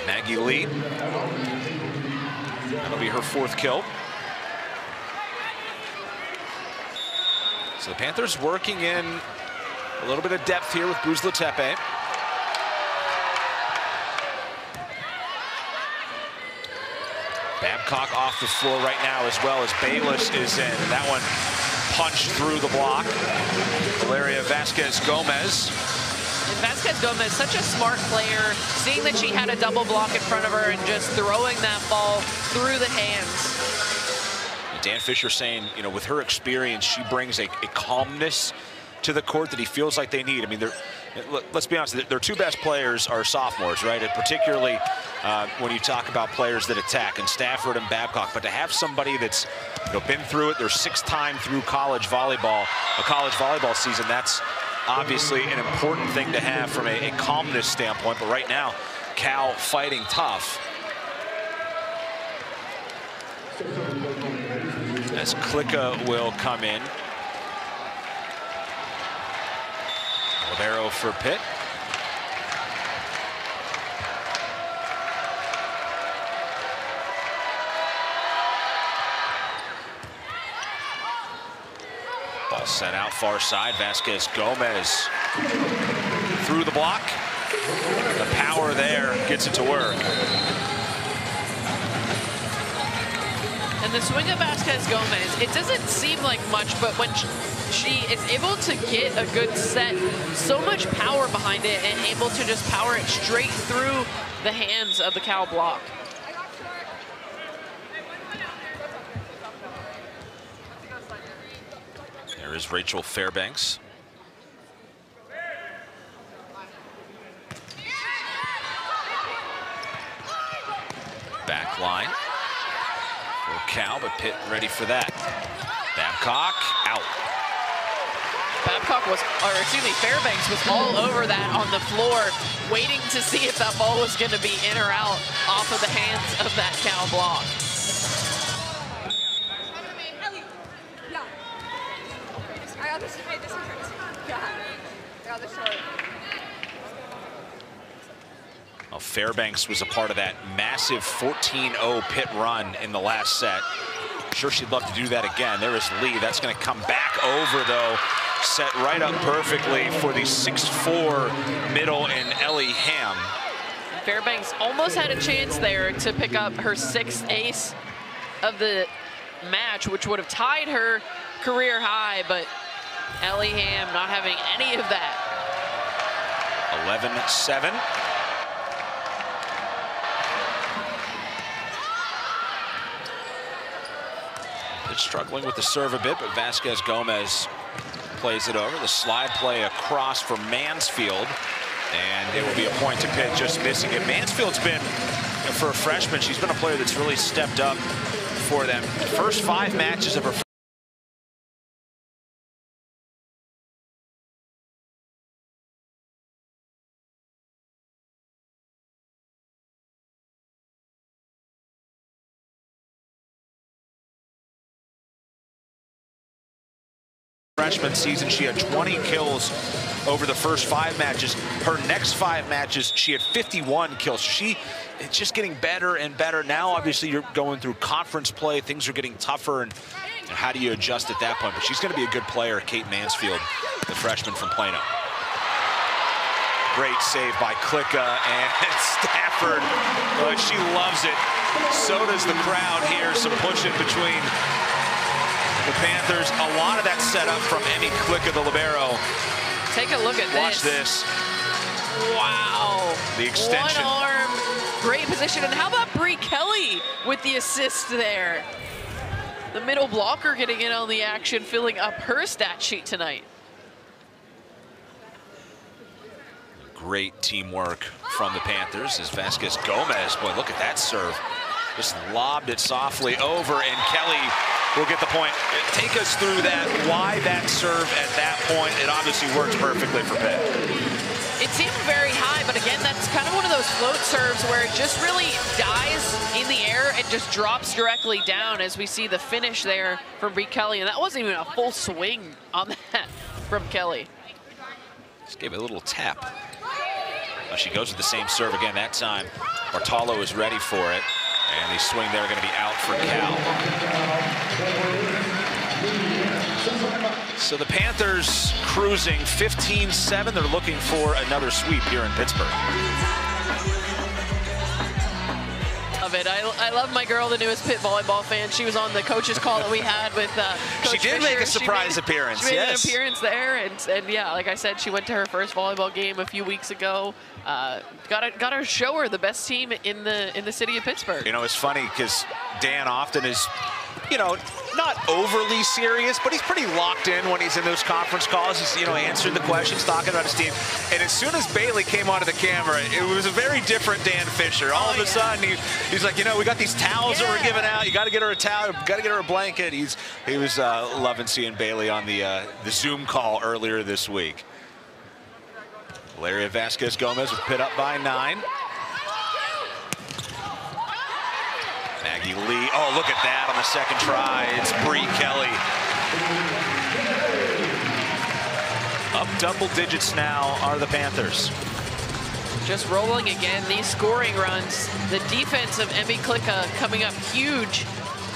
Maggie Lee. That'll be her fourth kill. So the Panthers working in a little bit of depth here with Buzla-Tepe. Babcock off the floor right now, as well as Bayless is in. That one punched through the block. Valeria Vasquez Gomez. And Vasquez Gomez, such a smart player, seeing that she had a double block in front of her and just throwing that ball through the hands. Dan Fisher saying, with her experience, she brings a calmness to the court that he feels like they need. I mean, let's be honest, their two best players are sophomores, right? And particularly when you talk about players that attack, and Stafford and Babcock, but to have somebody that's been through it, their 6th time through college volleyball, a college volleyball season, that's obviously an important thing to have from a calmness standpoint. But right now, Cal fighting tough. As Klicka will come in. Libero for Pitt. Ball sent out far side. Vasquez Gomez through the block. The power there gets it to work. And the swing of Vasquez Gomez, it doesn't seem like much, but when she is able to get a good set, so much power behind it, and able to just power it straight through the hands of the Cal block. There is Rachel Fairbanks. Back line for Cal, but Pitt ready for that. Babcock out. Babcock was, or excuse me, Fairbanks was all over that on the floor, waiting to see if that ball was going to be in or out off of the hands of that Cal block. Well, Fairbanks was a part of that massive 14-0 Pitt run in the last set. I'm sure she'd love to do that again. There is Lee. That's going to come back over, though. Set right up perfectly for the 6'4" middle and Ellie Ham. Fairbanks almost had a chance there to pick up her 6th ace of the match, which would have tied her career high, but Ellie Ham not having any of that. 11-7. It's struggling with the serve a bit, but Vasquez Gomez plays it over. The slide play across for Mansfield, and it will be a point to Pitt, just missing it. Mansfield's been, for a freshman, she's been a player that's really stepped up for them. The first 5 matches of her freshman season, she had 20 kills over the first 5 matches. Her next 5 matches, she had 51 kills. It's just getting better and better. Now, obviously, you're going through conference play. Things are getting tougher, and how do you adjust at that point? But she's going to be a good player, Kate Mansfield, the freshman from Plano. Great save by Klicka, and Stafford. She loves it. So does the crowd here. Some pushing between the Panthers. A lot of that set up from Emmy Klicka, the libero. Take a look at this. Watch this. Wow. The extension. One arm, great position. And how about Bree Kelly with the assist there? The middle blocker getting in on the action, filling up her stat sheet tonight. Great teamwork from the Panthers as Vasquez Gomez, boy, look at that serve. Just lobbed it softly over, and Kelly will get the point. Take us through that, why that serve at that point. It obviously works perfectly for Pitt. It seemed very high, but again, that's kind of one of those float serves where it just really dies in the air and just drops directly down, as we see the finish there from Bree Kelly. And that wasn't even a full swing on that from Kelly. Just gave it a little tap. Well, she goes with the same serve again that time. Bartolo is ready for it. And the swing there going to be out for Cal. So the Panthers cruising 15-7. They're looking for another sweep here in Pittsburgh. Love it. I love my girl, the newest Pitt volleyball fan. She was on the coach's call that we had with Coach She did Fisher. make a surprise appearance. She made yes. an appearance there, and yeah, like I said, she went to her first volleyball game a few weeks ago. Got to show her the best team in the city of Pittsburgh. You know, it's funny because Dan often is, you know, not overly serious, but he's pretty locked in when he's in those conference calls. He's, answering the questions, talking about his team. And as soon as Bailey came onto the camera, it was a very different Dan Fisher. All of a sudden, he's like, we got these towels that we're giving out. You got to get her a towel. Got to get her a blanket. He was loving seeing Bailey on the Zoom call earlier this week. Valeria Vasquez-Gomez with Pitt up by 9. Maggie Lee, oh, look at that on the second try. It's Bree Kelly. Up double digits now are the Panthers. Just rolling again, these scoring runs. The defense of Emmy Klicka coming up huge.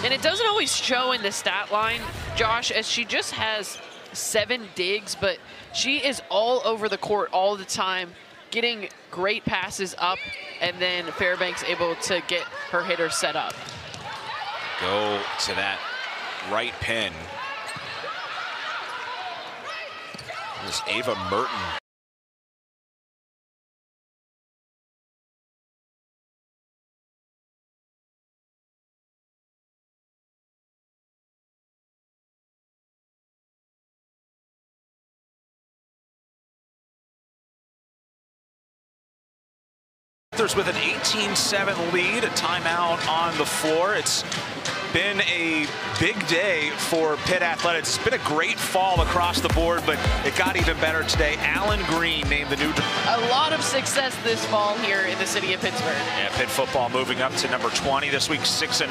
And it doesn't always show in the stat line, Josh, as she just has 7 digs, but she is all over the court all the time, getting great passes up, and then Fairbanks able to get her hitter set up. Go to that right pin. This Ava Merton. With an 18-7 lead, a timeout on the floor. It's been a big day for Pitt Athletics. It's been a great fall across the board, but it got even better today. Alan Green named the new... A lot of success this fall here in the city of Pittsburgh. Yeah, Pitt football moving up to number 20 this week, 6-0.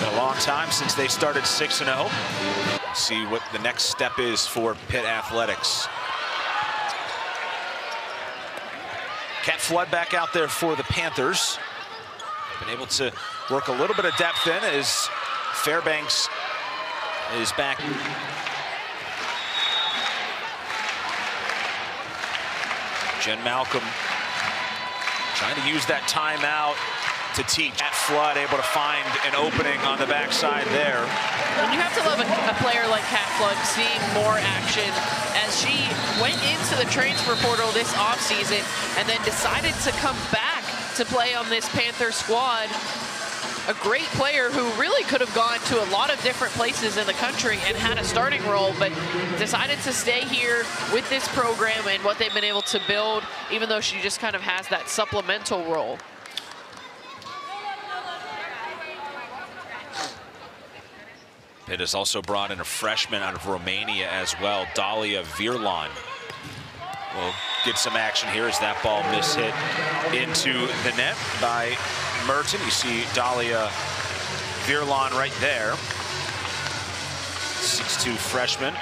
Been a long time since they started 6-0. See what the next step is for Pitt Athletics. Kat Flood back out there for the Panthers. Been able to work a little bit of depth in as Fairbanks is back. Jen Malcolm trying to use that timeout to teach. Kat Flood able to find an opening on the backside there. And you have to love a player like Kat Flood seeing more action, as she went into the transfer portal this offseason and then decided to come back to play on this Panther squad. A great player who really could have gone to a lot of different places in the country and had a starting role, but decided to stay here with this program and what they've been able to build, even though she just kind of has that supplemental role. Pitt has also brought in a freshman out of Romania as well, Dalia Virlan. Will get some action here as that ball mishit into the net by Merton. You see Dalia Virlan right there. 6'2" freshman.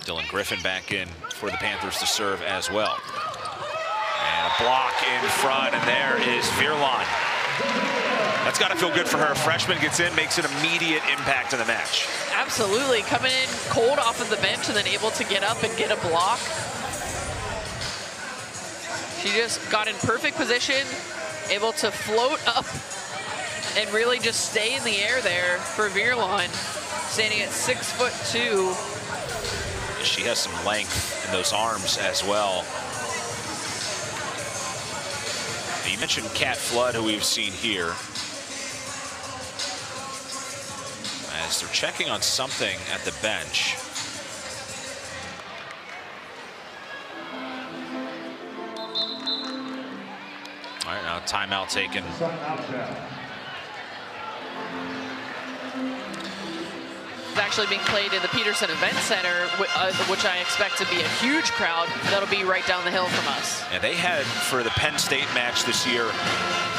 Dylan Griffin back in for the Panthers to serve as well. And a block in front, and there is Virlan. That's got to feel good for her. A freshman gets in, makes an immediate impact in the match. Absolutely, coming in cold off of the bench and then able to get up and get a block. She just got in perfect position, able to float up and really just stay in the air there for Virlan, standing at 6'2". She has some length in those arms as well. You mentioned Kat Flood, who we've seen here. As they're checking on something at the bench. All right, now timeout taken. Actually being played in the Peterson Event Center, which I expect to be a huge crowd. That'll be right down the hill from us. And they had, for the Penn State match this year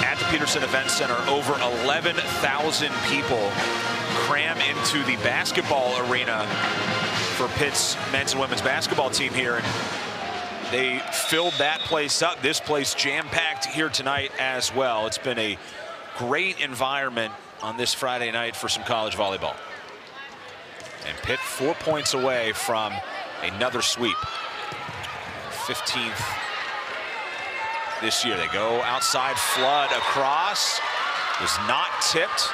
at the Peterson Event Center, over 11,000 people cram into the basketball arena for Pitt's men's and women's basketball team here. And they filled that place up. This place jam-packed here tonight as well. It's been a great environment on this Friday night for some college volleyball. And Pitt 4 points away from another sweep. 15th this year. They go outside, Flood across. Was not tipped.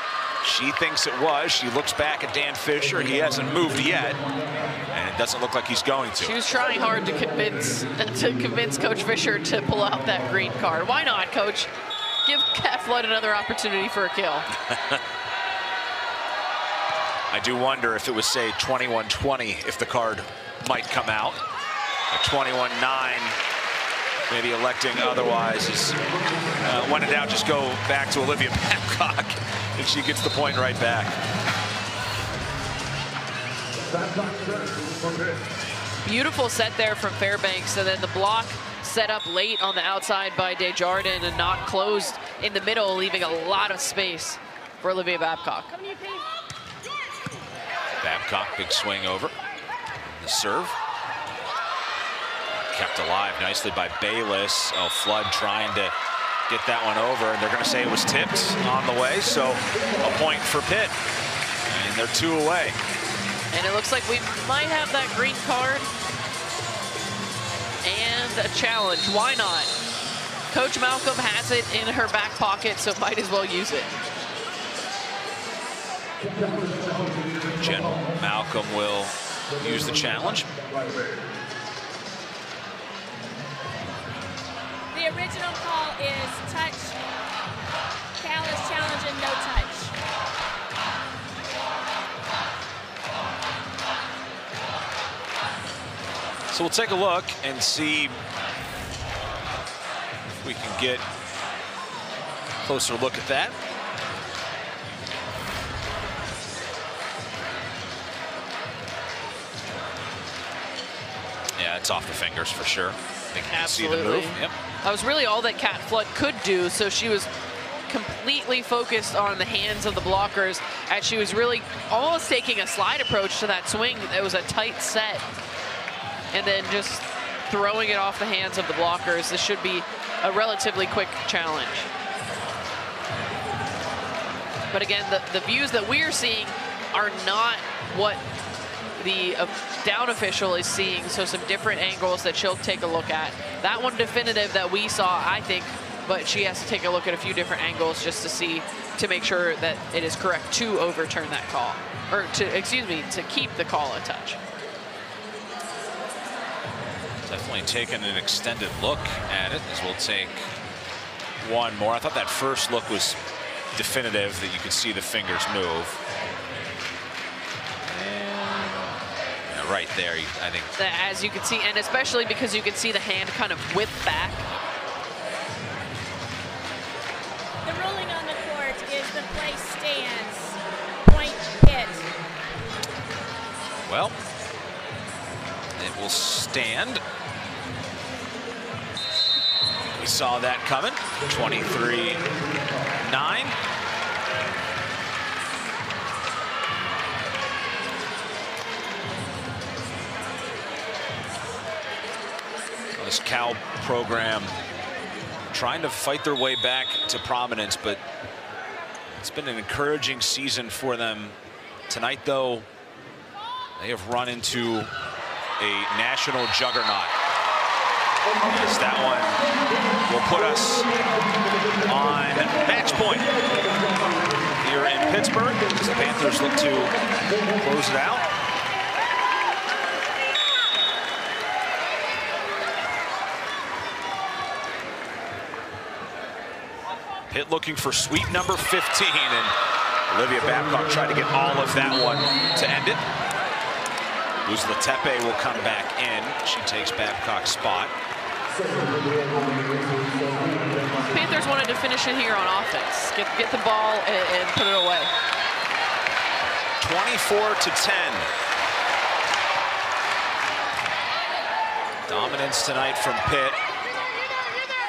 She thinks it was. She looks back at Dan Fisher. He hasn't moved yet, and it doesn't look like he's going to. She was trying hard to convince Coach Fisher to pull out that green card. Why not, Coach? Give Cat Flood another opportunity for a kill. I do wonder if it was, say, 21-20, if the card might come out. A 21-9, maybe electing otherwise. Is, when in doubt, just go back to Olivia Babcock, and she gets the point right back. Beautiful set there from Fairbanks, and then the block set up late on the outside by Desjardins and not closed in the middle, leaving a lot of space for Olivia Babcock. Babcock, big swing over. The serve. Kept alive nicely by Bayless. Oh, Flood trying to get that one over, and they're going to say it was tipped on the way, so a point for Pitt. And they're 2 away. And it looks like we might have that green card and a challenge. Why not? Coach Malcolm has it in her back pocket, so might as well use it. Jen Malcolm will use the challenge. The original call is touch. Cal is challenging no touch. So we'll take a look and see if we can get a closer look at that. Yeah, it's off the fingers for sure. I think you can see the move. Yep. That was really all that Cat Flood could do, so she was completely focused on the hands of the blockers as she was really almost taking a slide approach to that swing. It was a tight set, and then just throwing it off the hands of the blockers. This should be a relatively quick challenge. But again, the views that we're seeing are not what the down official is seeing, so some different angles that she'll take a look at. That one definitive that we saw, I think, but she has to take a look at a few different angles just to see, to make sure that it is correct to overturn that call, or to, excuse me, to keep the call a touch. Definitely taking an extended look at it, as we'll take one more. I thought that first look was definitive, that you could see the fingers move. Right there, I think. As you can see, and especially because you can see the hand kind of whip back. The ruling on the court is the play stands. Point Pitt. Well, it will stand. We saw that coming. 23-9. This Cal program trying to fight their way back to prominence, but it's been an encouraging season for them. Tonight, though, they have run into a national juggernaut. As that one will put us on match point here in Pittsburgh, as the Panthers look to close it out. Pitt looking for sweep number 15, and Olivia Babcock tried to get all of that one to end it. Luz Latepe will come back in. She takes Babcock's spot. Panthers wanted to finish it here on offense. Get the ball and put it away. 24-10. Dominance tonight from Pitt.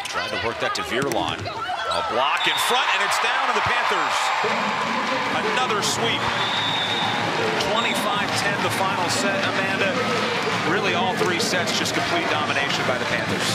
Trying to work that to Virlan. A block in front, and it's down to the Panthers. Another sweep. 25-10 the final set, Amanda. Really all three sets just complete domination by the Panthers.